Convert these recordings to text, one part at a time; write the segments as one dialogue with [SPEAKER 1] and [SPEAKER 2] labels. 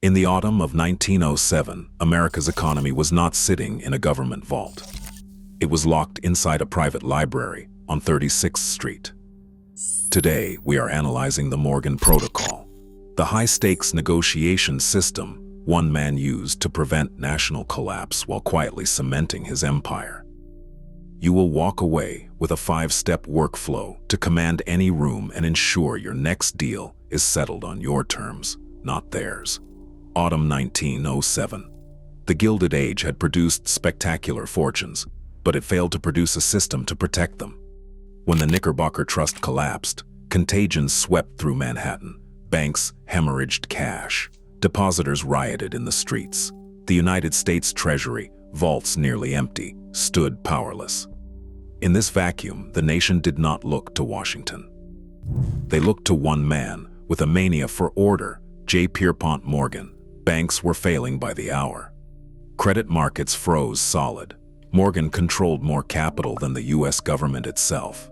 [SPEAKER 1] In the autumn of 1907, America's economy was not sitting in a government vault. It was locked inside a private library on 36th Street. Today, we are analyzing the Morgan Protocol, the high-stakes negotiation system one man used to prevent national collapse while quietly cementing his empire. You will walk away with a 5-step workflow to command any room and ensure your next deal is settled on your terms, not theirs. Autumn 1907. The Gilded Age had produced spectacular fortunes, but it failed to produce a system to protect them. When the Knickerbocker Trust collapsed, contagion swept through Manhattan. Banks hemorrhaged cash. Depositors rioted in the streets. The United States Treasury, vaults nearly empty, stood powerless. In this vacuum, the nation did not look to Washington. They looked to one man with a mania for order, J. Pierpont Morgan. Banks were failing by the hour. Credit markets froze solid. Morgan controlled more capital than the U.S. government itself.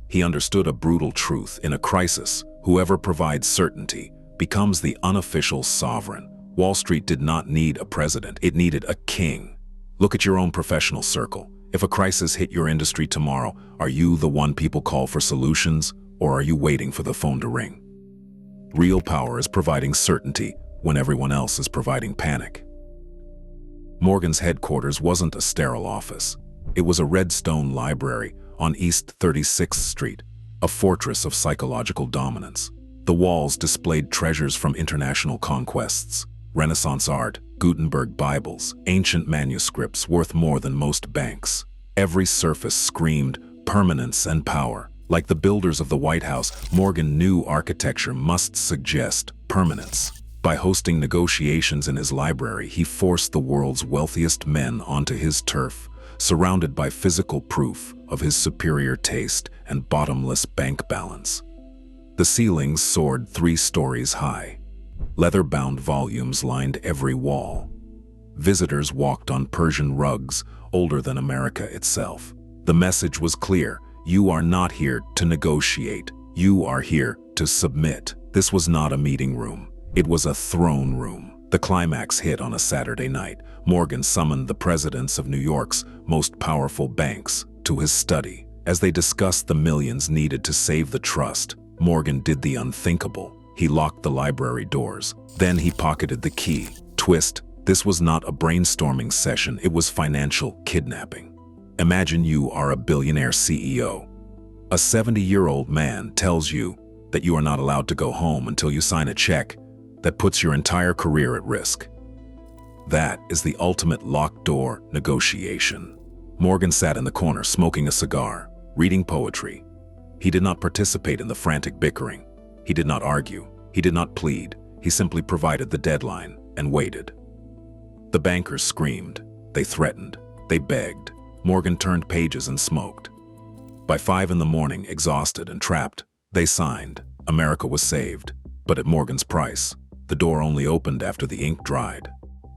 [SPEAKER 1] He understood a brutal truth: in a crisis, whoever provides certainty becomes the unofficial sovereign. Wall Street did not need a president, it needed a king. Look at your own professional circle. If a crisis hit your industry tomorrow, are you the one people call for solutions, or are you waiting for the phone to ring? Real power is providing certainty when everyone else is providing panic. Morgan's headquarters wasn't a sterile office. It was a red stone library on East 36th Street, a fortress of psychological dominance. The walls displayed treasures from international conquests, Renaissance art, Gutenberg Bibles, ancient manuscripts worth more than most banks. Every surface screamed permanence and power. Like the builders of the White House, Morgan knew architecture must suggest permanence. By hosting negotiations in his library, he forced the world's wealthiest men onto his turf, surrounded by physical proof of his superior taste and bottomless bank balance. The ceilings soared 3 stories high. Leather-bound volumes lined every wall. Visitors walked on Persian rugs older than America itself. The message was clear: you are not here to negotiate, you are here to submit. This was not a meeting room. It was a throne room. The climax hit on a Saturday night. Morgan summoned the presidents of New York's most powerful banks to his study. As they discussed the millions needed to save the trust, Morgan did the unthinkable. He locked the library doors. Then he pocketed the key. Twist: this was not a brainstorming session, it was financial kidnapping. Imagine you are a billionaire CEO. A 70-year-old man tells you that you are not allowed to go home until you sign a check that puts your entire career at risk. That is the ultimate locked door negotiation. Morgan sat in the corner smoking a cigar, reading poetry. He did not participate in the frantic bickering. He did not argue. He did not plead. He simply provided the deadline and waited. The bankers screamed. They threatened. They begged. Morgan turned pages and smoked. By 5 in the morning, exhausted and trapped, they signed. America was saved, but at Morgan's price. The door only opened after the ink dried.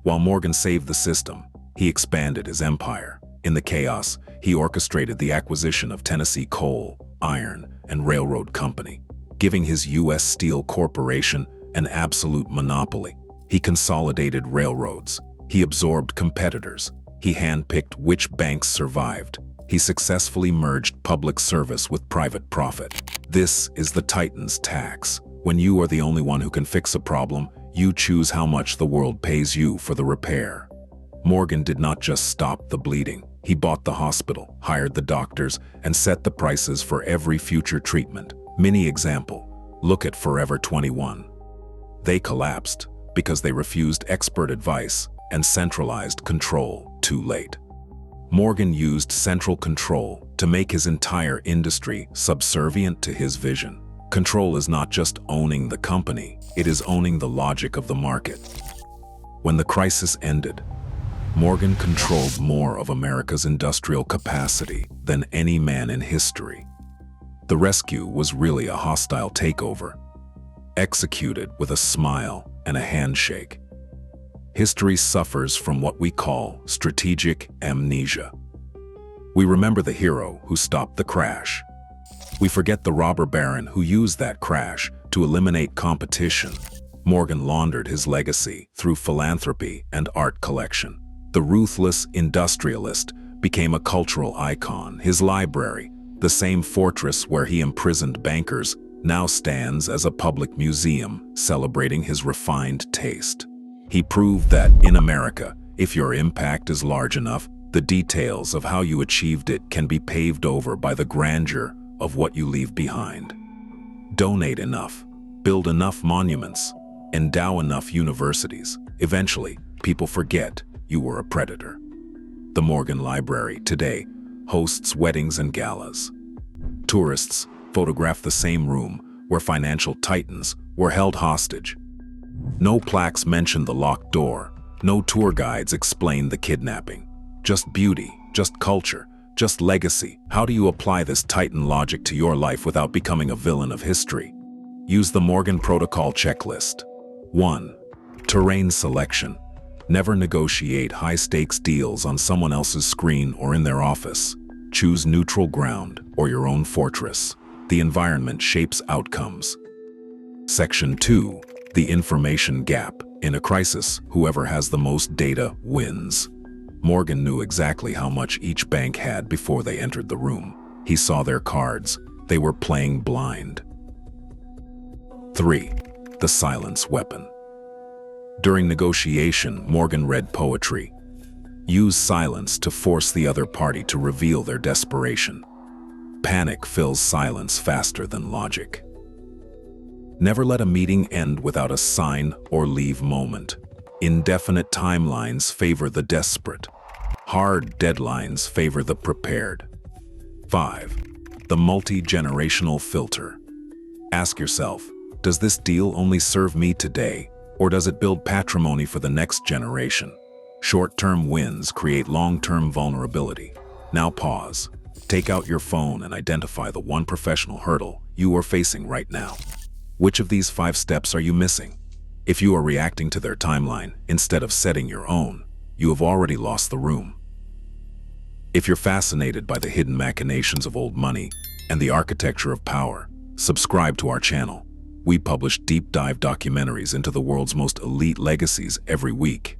[SPEAKER 1] While Morgan saved the system, he expanded his empire. In the chaos, he orchestrated the acquisition of Tennessee Coal, Iron, and Railroad Company, giving his U.S. Steel Corporation an absolute monopoly. He consolidated railroads. He absorbed competitors. He handpicked which banks survived. He successfully merged public service with private profit. This is the Titan's tax. When you are the only one who can fix a problem, you choose how much the world pays you for the repair. Morgan did not just stop the bleeding. He bought the hospital, hired the doctors, and set the prices for every future treatment. Mini example: look at Forever 21. They collapsed because they refused expert advice and centralized control too late. Morgan used central control to make his entire industry subservient to his vision. Control is not just owning the company, it is owning the logic of the market. When the crisis ended, Morgan controlled more of America's industrial capacity than any man in history. The rescue was really a hostile takeover, executed with a smile and a handshake. History suffers from what we call strategic amnesia. We remember the hero who stopped the crash. We forget the robber baron who used that crash to eliminate competition. Morgan laundered his legacy through philanthropy and art collection. The ruthless industrialist became a cultural icon. His library, the same fortress where he imprisoned bankers, now stands as a public museum celebrating his refined taste. He proved that in America, if your impact is large enough, the details of how you achieved it can be paved over by the grandeur of what you leave behind. Donate enough, build enough monuments, endow enough universities. Eventually, people forget you were a predator. The Morgan Library today hosts weddings and galas. Tourists photograph the same room where financial titans were held hostage. No plaques mention the locked door. No tour guides explain the kidnapping. Just beauty, just culture, just legacy. How do you apply this Titan logic to your life without becoming a villain of history? Use the Morgan Protocol checklist. 1. Terrain selection. Never negotiate high-stakes deals on someone else's screen or in their office. Choose neutral ground or your own fortress. The environment shapes outcomes. Section 2. The information gap. In a crisis, whoever has the most data wins. Morgan knew exactly how much each bank had before they entered the room. He saw their cards. They were playing blind. 3. The silence weapon. During negotiation, Morgan read poetry. Use silence to force the other party to reveal their desperation. Panic fills silence faster than logic. Never let a meeting end without a sign or leave moment. Indefinite timelines favor the desperate. Hard deadlines favor the prepared. 5. The multi-generational filter. Ask yourself, does this deal only serve me today, or does it build patrimony for the next generation? Short-term wins create long-term vulnerability. Now pause. Take out your phone and identify the one professional hurdle you are facing right now. Which of these 5 steps are you missing? If you are reacting to their timeline instead of setting your own, you have already lost the room. If you're fascinated by the hidden machinations of old money and the architecture of power, subscribe to our channel. We publish deep dive documentaries into the world's most elite legacies every week.